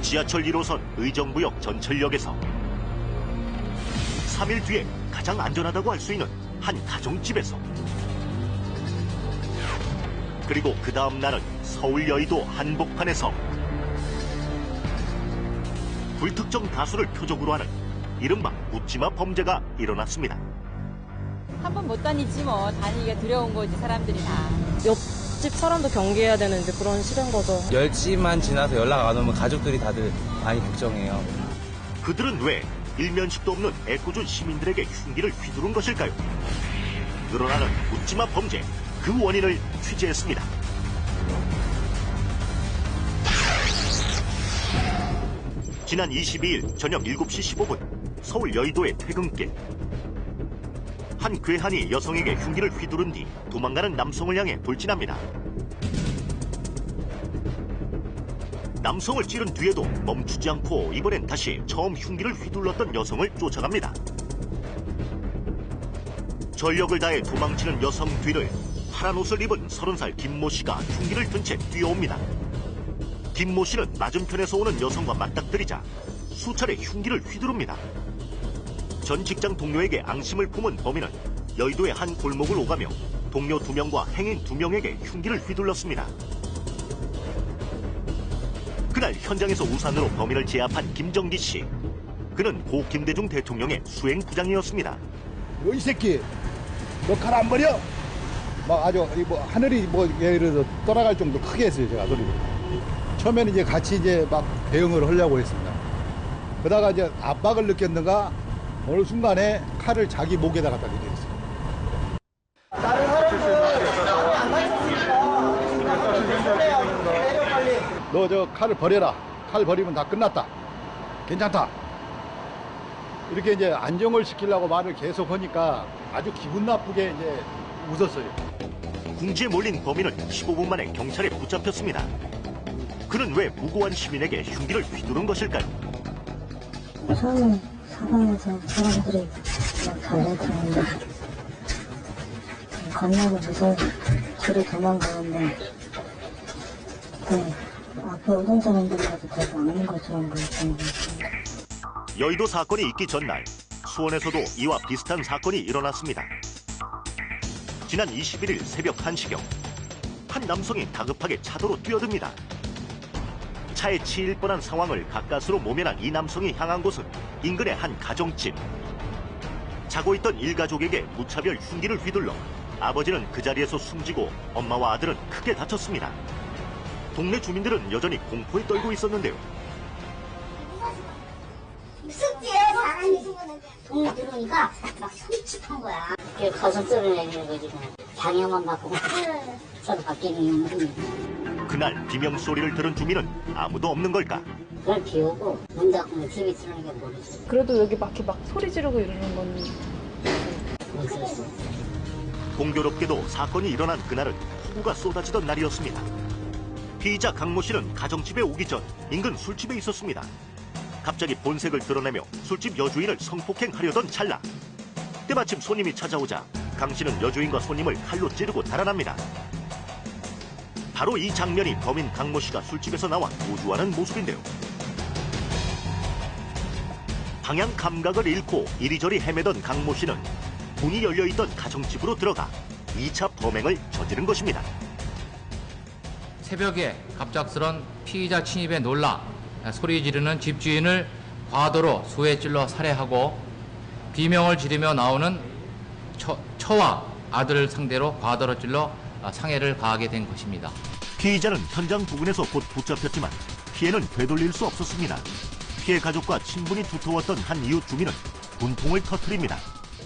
지하철 1호선 의정부역 전철역에서 3일 뒤에 가장 안전하다고 할 수 있는 한 가정집에서, 그리고 그 다음 날은 서울 여의도 한복판에서 불특정 다수를 표적으로 하는 이른바 묻지마 범죄가 일어났습니다. 한 번 못 다니지 뭐. 다니기가 두려운 거지, 사람들이 다. 옆집 사람도 경계해야 되는 이제 그런 시대인 거죠. 10시만 지나서 연락 안 오면 가족들이 다들 많이 걱정해요. 그들은 왜 일면식도 없는 애꿎은 시민들에게 흉기를 휘두른 것일까요? 늘어나는 묻지마 범죄, 그 원인을 취재했습니다. 지난 22일 저녁 7시 15분 서울 여의도의 퇴근길. 한 괴한이 여성에게 흉기를 휘두른 뒤 도망가는 남성을 향해 돌진합니다. 남성을 찌른 뒤에도 멈추지 않고 이번엔 다시 처음 흉기를 휘둘렀던 여성을 쫓아갑니다. 전력을 다해 도망치는 여성 뒤를 파란 옷을 입은 30살 김모 씨가 흉기를 든 채 뛰어옵니다. 김모 씨는 맞은편에서 오는 여성과 맞닥뜨리자 수차례 흉기를 휘두릅니다. 전 직장 동료에게 앙심을 품은 범인은 여의도의 한 골목을 오가며 동료 2명과 행인 2명에게 흉기를 휘둘렀습니다. 그날 현장에서 우산으로 범인을 제압한 김정기 씨. 그는 고 김대중 대통령의 수행부장이었습니다. 이 새끼, 너 칼 안 버려? 막 아주 하늘이 예를 들어서 떠나갈 정도 크게 했어요, 제가 소리를. 처음에는 이제 같이 이제 막 대응을 하려고 했습니다. 그러다가 이제 압박을 느꼈는가 어느 순간에 칼을 자기 목에다 갖다 대었어요. 다른 사람들은 너 저 칼을 버려라. 칼 버리면 다 끝났다. 괜찮다. 이렇게 이제 안정을 시키려고 말을 계속 하니까 아주 기분 나쁘게 이제 웃었어요. 궁지에 몰린 범인은 15분 만에 경찰에 붙잡혔습니다. 그는 왜 무고한 시민에게 흉기를 휘두른 것일까요? 처음에 사방에서 사람들이 달려드는데 겁나고 무서워 둘이 도망가는데 앞에 오던 사람들이라도 더 막는 것처럼 보였던 것 같아요. 여의도 사건이 있기 전날 수원에서도 이와 비슷한 사건이 일어났습니다. 지난 21일 새벽 1시경 한 남성이 다급하게 차도로 뛰어듭니다. 차에 치일 뻔한 상황을 가까스로 모면한 이 남성이 향한 곳은 인근의 한 가정집. 자고 있던 일가족에게 무차별 흉기를 휘둘러 아버지는 그 자리에서 숨지고 엄마와 아들은 크게 다쳤습니다. 동네 주민들은 여전히 공포에 떨고 있었는데요. 무섭지요? 사람이 동네 들어오니까 막 솔직한 거야. 가서 쓸어내는 거지. 방향만 바꾸고 저도 바뀌는 겁니다. 그날 비명소리를 들은 주민은 아무도 없는 걸까? 그걸 비우고 문 닫고 TV 틀는 게 모르겠어. 그래도 여기 막 소리 지르고 이러는 건 모르겠어. 공교롭게도 사건이 일어난 그날은 폭우가 쏟아지던 날이었습니다. 피의자 강모 씨는 가정집에 오기 전 인근 술집에 있었습니다. 갑자기 본색을 드러내며 술집 여주인을 성폭행하려던 찰나, 때마침 손님이 찾아오자 강 씨는 여주인과 손님을 칼로 찌르고 달아납니다. 바로 이 장면이 범인 강모 씨가 술집에서 나와 도주하는 모습인데요. 방향 감각을 잃고 이리저리 헤매던 강모 씨는 문이 열려있던 가정집으로 들어가 2차 범행을 저지른 것입니다. 새벽에 갑작스런 피의자 침입에 놀라 소리 지르는 집주인을 과도로 수에 찔러 살해하고 비명을 지르며 나오는 처와 아들을 상대로 과도로 찔러 상해를 가하게 된 것입니다. 피의자는 현장 부근에서 곧 붙잡혔지만 피해는 되돌릴 수 없었습니다. 피해 가족과 친분이 두터웠던 한 이웃 주민은 분통을 터뜨립니다.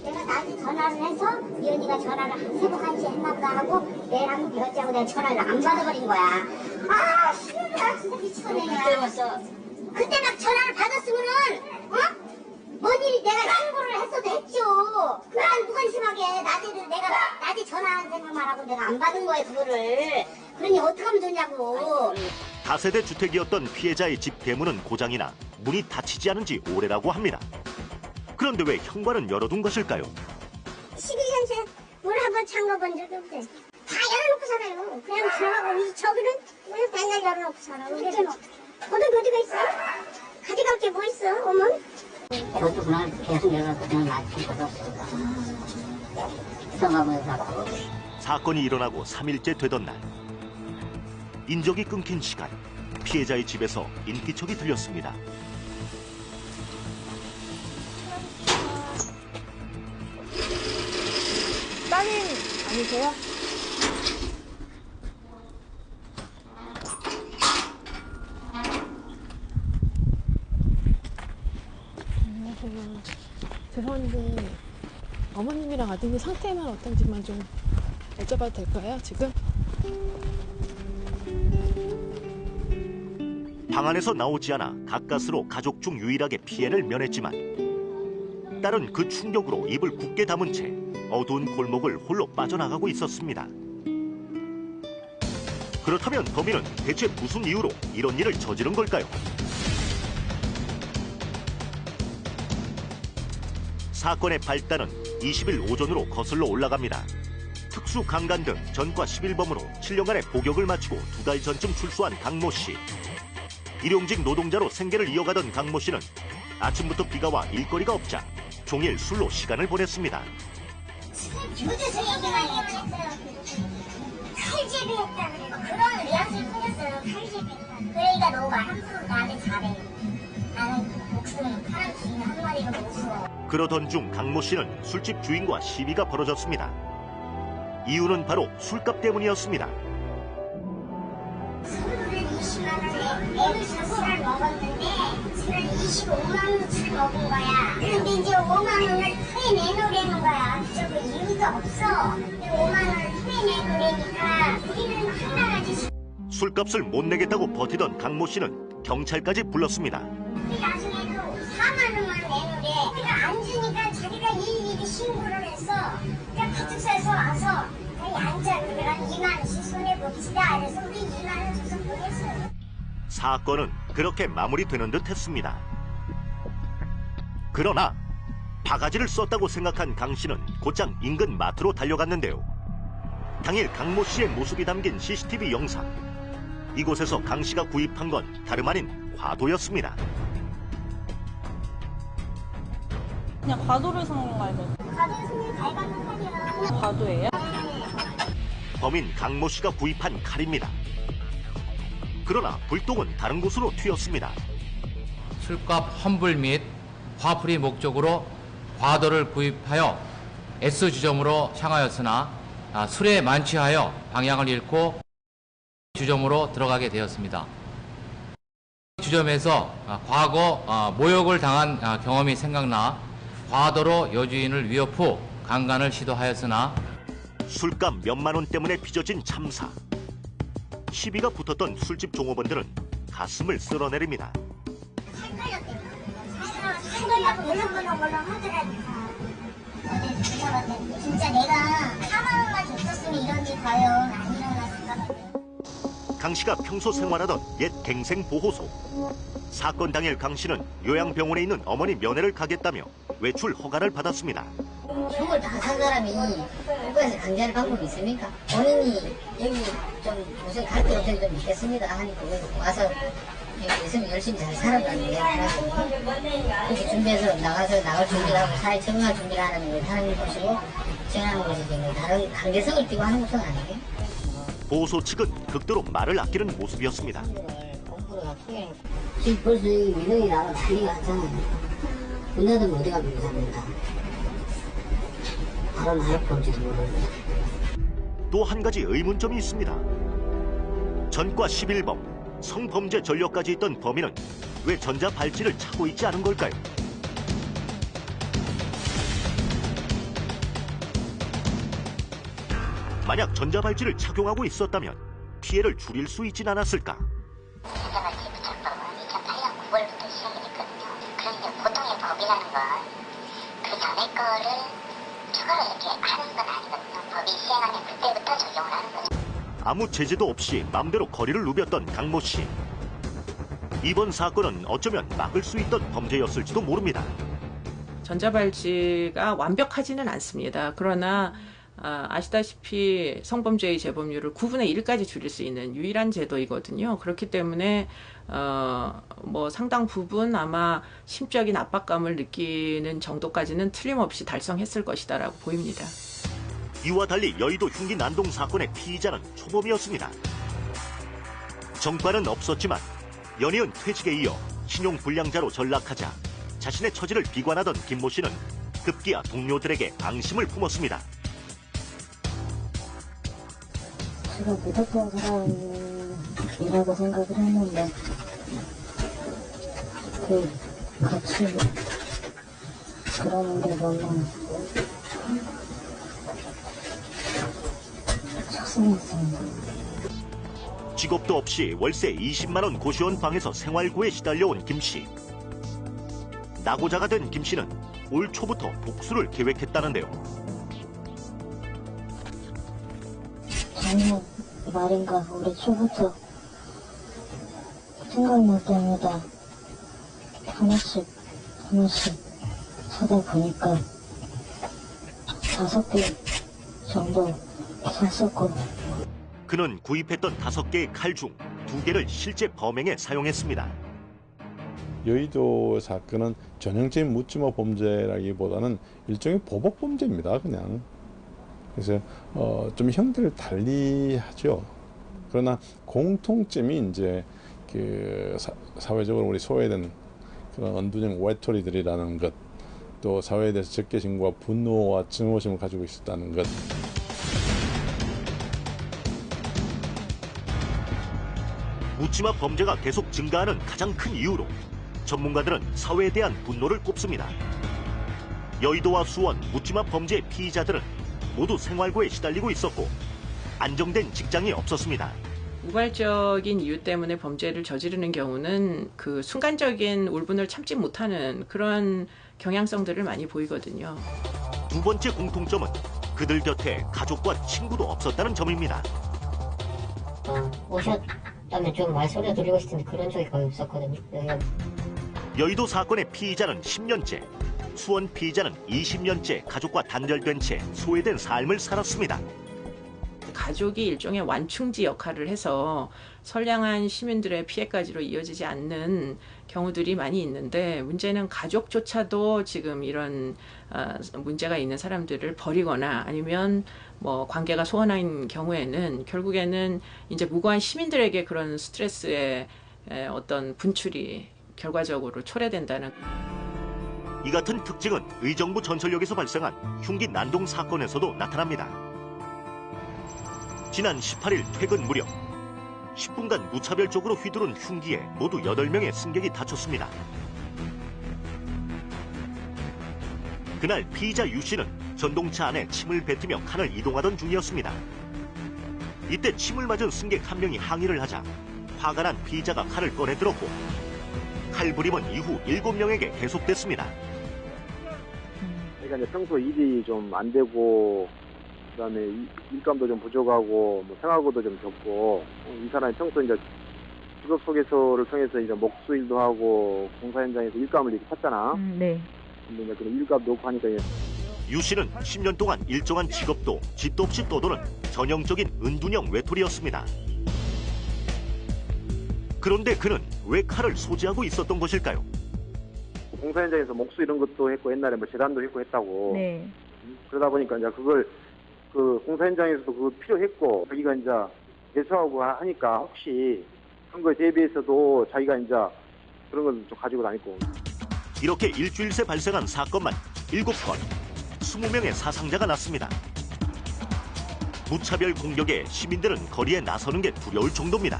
내가 나한테 전화를 해서 이 언니가 전화를 새벽 1시에 했나 보다 하고 내랑 여자고 내가 전화를 안 받아버린 거야. 아, 나 진짜 미치겠네. 그때 왔어. 그때 막 전화를 받았으면은 뭔 일이 내가 신고를 했어도 했죠. 난 무관심하게 낮에 전화한 생각만 하고 내가 안 받은 거야 그거를. 그러니 어떻게 하면 되냐고. 다세대 주택이었던 피해자의 집 대문은 고장이나 문이 닫히지 않은 지 오래라고 합니다. 그런데 왜 현관은 열어둔 것일까요? 12년째 문 한번 잠궈본 적이 없대. 다 열어놓고 살아요. 그냥 들어가고 저기는 맨날 열어놓고 살아. 우리는 어떤 어디가 있어? 했어, 어머? 저도 그날 계속 내가 그냥 낮게 받았어. 성함에서. 사건이 일어나고 3일째 되던 날, 인적이 끊긴 시간, 피해자의 집에서 인기척이 들렸습니다. 따님 아니세요? 죄송한데 어머님이랑 아드님 상태만 어떤지만 좀 여쭤봐도 될까요, 지금? 방 안에서 나오지 않아 가까스로 가족 중 유일하게 피해를 면했지만 딸은 그 충격으로 입을 굳게 다문 채 어두운 골목을 홀로 빠져나가고 있었습니다. 그렇다면 범인은 대체 무슨 이유로 이런 일을 저지른 걸까요? 사건의 발단은 20일 오전으로 거슬러 올라갑니다. 특수 강간 등 전과 11범으로 7년간의 복역을 마치고 2달 전쯤 출소한 강모 씨. 일용직 노동자로 생계를 이어가던 강모 씨는 아침부터 비가 와 일거리가 없자 종일 술로 시간을 보냈습니다. 교도소 얘기만 했어요. 칼제비 했다 그래요. 그런 뉘앙스를 뿌렸어요. 칼제비. 그 얘기가 너무 함부로 나한테 잘해. 나는 목숨 사람 주인 한 마리로 못 써. 그러던 중 강모 씨는 술집 주인과 시비가 벌어졌습니다. 이유는 바로 술값 때문이었습니다. 술을 20만 원에 내면서 술을 먹었는데 술을 25만 원어치를 먹은 거야. 그런데 이제 5만 원을 후에 내놓으려는 거야. 저거 이유가 없어. 5만 원을 후에 내놓으려니까 우리는 하나가지. 술값을 못 내겠다고 버티던 강모 씨는 경찰까지 불렀습니다. 나중에도 4만 원만 내놓으래. 우리가 안 주니까 자기가 일일이 신고를 해서 가축사에서 와서 아니 앉아 그러면 2만 원씩 손해봅시다. 그래서 우리 2만 원 줘서 보냈어요. 사건은 그렇게 마무리되는 듯 했습니다. 그러나 바가지를 썼다고 생각한 강 씨는 곧장 인근 마트로 달려갔는데요. 당일 강모 씨의 모습이 담긴 CCTV 영상. 이곳에서 강 씨가 구입한 건 다름 아닌 과도였습니다. 그냥 과도를 산 건가요? 가게 손님 밟았는 칼이야. 과도예요? 범인 강모 씨가 구입한 칼입니다. 그러나 불똥은 다른 곳으로 튀었습니다. 술값 환불 및 화풀이 목적으로 과도를 구입하여 S주점으로 향하였으나 술에 만취하여 방향을 잃고 주점으로 들어가게 되었습니다. 주점에서 과거 모욕을 당한 경험이 생각나 과도로 여주인을 위협 후 강간을 시도하였으나 술값 몇만 원 때문에 빚어진 참사. 시비가 붙었던 술집 종업원들은 가슴을 쓸어내립니다. 살걸라고 물렁물렁 하더라니까. 진짜 내가 4만 원만 줬었으면 이런 일 과연 안 일어났을까. 강 씨가 평소 생활하던 옛 갱생 보호소. 사건 당일 강 씨는 요양병원에 있는 어머니 면회를 가겠다며 외출 허가를 받았습니다. 형을 다 산 사람이 국가에서 강제할 방법이 있습니까? 본인이 여기 좀 무슨 갈 데 어떻게 좀 있겠습니다 하니까 와서 여기 있으면 열심히 잘 살아가는데 그렇게 준비해서 나갈 준비를 하고 사회 적응할 준비를 하는 하나님 보시고 지원하는 것이지 다른 강제성을 띠고 하는 것은 아니에요. 보호소 측은 극도로 말을 아끼는 모습이었습니다. 지금 벌써 민원이 나와 난리가 났잖아요. 군대들 어디 가면 됩니다. 바로 나를 볼지도 모르는데. 또 한 가지 의문점이 있습니다. 전과 11범, 성범죄 전력까지 있던 범인은 왜 전자발찌를 차고 있지 않은 걸까요? 만약 전자발찌를 착용하고 있었다면 피해를 줄일 수 있진 않았을까? 전자발찌 부착법은 2008년 9월부터 시행이 됐거든요. 그런데 보통의 법이라는 건 그 전에 거를 추가로 이렇게 하는 건 아니거든요. 법이 시행하면 그때부터 적용을 하는 거죠. 아무 제재도 없이 맘대로 거리를 누볐던 강모 씨. 이번 사건은 어쩌면 막을 수 있던 범죄였을지도 모릅니다. 전자발찌가 완벽하지는 않습니다. 그러나 아시다시피 성범죄의 재범률을 9분의 1까지 줄일 수 있는 유일한 제도이거든요. 그렇기 때문에 뭐 상당 부분 아마 심적인 압박감을 느끼는 정도까지는 틀림없이 달성했을 것이다라고 보입니다. 이와 달리 여의도 흉기 난동 사건의 피의자는 초범이었습니다. 정과는 없었지만 연이은 퇴직에 이어 신용불량자로 전락하자 자신의 처지를 비관하던 김모 씨는 급기야 동료들에게 앙심을 품었습니다. 제가 무덤던 사람이라고 생각을 했는데 같이 그러는 게 너무 속상했습니다. 직업도 없이 월세 20만 원 고시원 방에서 생활고에 시달려온 김 씨. 낙오자가 된 김 씨는 올 초부터 복수를 계획했다는데요. 작년 말인가 올해 초부터 생각날 때마다 하나씩 찾아보니까 5개 정도 샀었고, 그는 구입했던 5개의 칼 중 2개를 실제 범행에 사용했습니다. 여의도 사건은 전형적인 묻지마 범죄라기보다는 일종의 보복 범죄입니다, 그냥. 그래서 좀 형태를 달리하죠. 그러나 공통점이 이제 그 사회적으로 우리 소외된 그런 언두정 외톨이들이라는 것, 또 사회에 대해서 적개심과 분노와 증오심을 가지고 있었다는 것. 묻지마 범죄가 계속 증가하는 가장 큰 이유로 전문가들은 사회에 대한 분노를 꼽습니다. 여의도와 수원 묻지마 범죄의 피의자들은 모두 생활고에 시달리고 있었고 안정된 직장이 없었습니다. 우발적인 이유 때문에 범죄를 저지르는 경우는 그 순간적인 울분을 참지 못하는 그런 경향성들을 많이 보이거든요. 두 번째 공통점은 그들 곁에 가족과 친구도 없었다는 점입니다. 오셨다면 좀 말소리 드리고 싶을 텐데 그런 적이 거의 없었거든요. 여의도 사건의 피의자는 10년째, 수원 피의자는 20년째 가족과 단절된 채 소외된 삶을 살았습니다. 가족이 일종의 완충지 역할을 해서 선량한 시민들의 피해까지로 이어지지 않는 경우들이 많이 있는데, 문제는 가족조차도 지금 이런 문제가 있는 사람들을 버리거나 아니면 뭐 관계가 소원한 경우에는 결국에는 이제 무고한 시민들에게 그런 스트레스의 어떤 분출이 결과적으로 초래된다는. 이 같은 특징은 의정부 전설역에서 발생한 흉기 난동 사건에서도 나타납니다. 지난 18일 퇴근 무렵 10분간 무차별적으로 휘두른 흉기에 모두 8명의 승객이 다쳤습니다. 그날 피의자 유 씨는 전동차 안에 침을 뱉으며 칸을 이동하던 중이었습니다. 이때 침을 맞은 승객 한 명이 항의를 하자 화가 난 피의자가 칼을 꺼내들었고 칼부림은 이후 7명에게 계속됐습니다. 그러니까 이제 평소 일이 좀 안 되고 그다음에 일감도 좀 부족하고 뭐 생활고도 좀 적고, 이 사람이 평소 이제 직업 소개서를 통해서 이제 목수일도 하고 공사 현장에서 일감을 이렇게 찾잖아. 네. 근데 이제 그런 일감도 없고 하니까 유 씨는 10년 동안 일정한 직업도 집도 없이 떠도는 전형적인 은둔형 외톨이였습니다. 그런데 그는 왜 칼을 소지하고 있었던 것일까요? 공사 현장에서 목수 이런 것도 했고 옛날에 뭐 재단도 했고 했다고. 네. 그러다 보니까 이제 그걸 그 공사 현장에서도 그거 필요했고 자기가 이제 대처하고 하니까 혹시 그런 거에 대비해서도 자기가 이제 그런 걸 좀 가지고 다니고. 이렇게 일주일 새 발생한 사건만 7건, 20명의 사상자가 났습니다. 무차별 공격에 시민들은 거리에 나서는 게 두려울 정도입니다.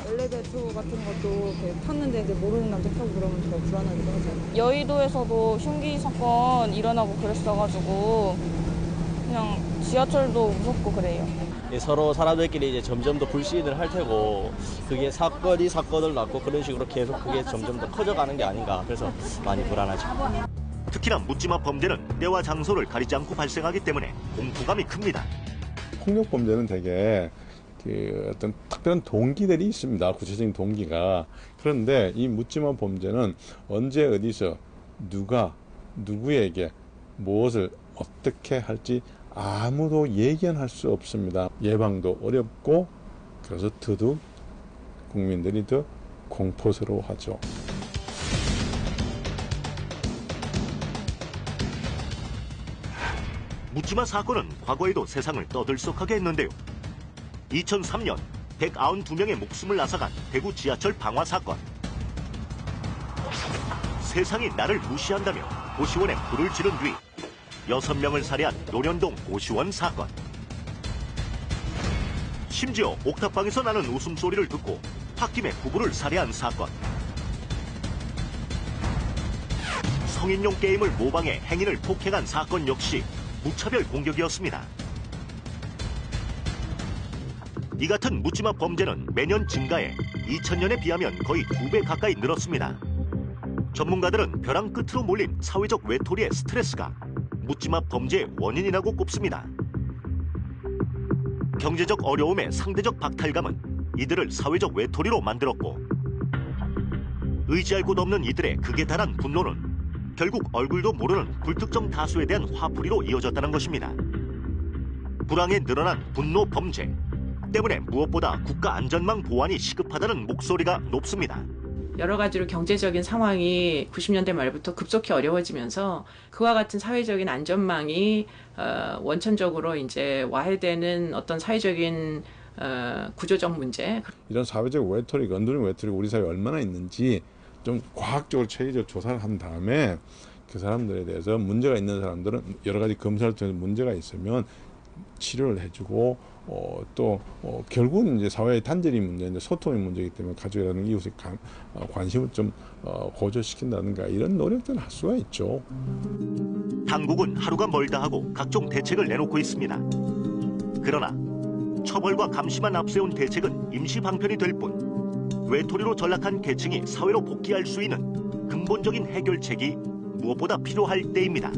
엘리베이터 같은 것도 탔는데 이제 모르는 남자 타고 그러면 더 불안하기도 하죠. 여의도에서도 흉기 사건 일어나고 그랬어가지고 그냥 지하철도 무섭고 그래요. 서로 사람들끼리 이제 점점 더 불신을 할 테고, 그게 사건이 사건을 낳고 그런 식으로 계속 그게 점점 더 커져가는 게 아닌가, 그래서 많이 불안하죠. 특히나 묻지마 범죄는 때와 장소를 가리지 않고 발생하기 때문에 공포감이 큽니다. 폭력 범죄는 되게 그 어떤 특별한 동기들이 있습니다. 구체적인 동기가. 그런데 이 묻지마 범죄는 언제 어디서 누가 누구에게 무엇을 어떻게 할지 아무도 예견할 수 없습니다. 예방도 어렵고 그래서 더더욱 국민들이 더 공포스러워하죠. 묻지마 사건은 과거에도 세상을 떠들썩하게 했는데요. 2003년 192명의 목숨을 앗아간 대구 지하철 방화 사건. 세상이 나를 무시한다며 고시원에 불을 지른 뒤 6명을 살해한 노련동 고시원 사건. 심지어 옥탑방에서 나는 웃음소리를 듣고 홧김에 부부를 살해한 사건. 성인용 게임을 모방해 행인을 폭행한 사건 역시 무차별 공격이었습니다. 이 같은 묻지마 범죄는 매년 증가해 2000년에 비하면 거의 2배 가까이 늘었습니다. 전문가들은 벼랑 끝으로 몰린 사회적 외톨이의 스트레스가 묻지마 범죄의 원인이라고 꼽습니다. 경제적 어려움의 상대적 박탈감은 이들을 사회적 외톨이로 만들었고, 의지할 곳 없는 이들의 극에 달한 분노는 결국 얼굴도 모르는 불특정 다수에 대한 화풀이로 이어졌다는 것입니다. 불황에 늘어난 분노 범죄 때문에 무엇보다 국가 안전망 보완이 시급하다는 목소리가 높습니다. 여러 가지로 경제적인 상황이 90년대 말부터 급속히 어려워지면서 그와 같은 사회적인 안전망이 원천적으로 이제 와해되는 어떤 사회적인 구조적 문제. 이런 사회적 외톨이가, 언더링 외톨이가 우리 사회에 얼마나 있는지 좀 과학적으로 체계적 조사를 한 다음에 그 사람들에 대해서 문제가 있는 사람들은 여러 가지 검사를 통해서 문제가 있으면 치료를 해주고 결국은 이제 사회의 단절이 문제인데 소통의 문제이기 때문에 가족이라는 이웃의 관심을 좀 고조시킨다든가 이런 노력들을 할 수가 있죠. 당국은 하루가 멀다 하고 각종 대책을 내놓고 있습니다. 그러나 처벌과 감시만 앞세운 대책은 임시 방편이 될 뿐 외톨이로 전락한 계층이 사회로 복귀할 수 있는 근본적인 해결책이 무엇보다 필요할 때입니다.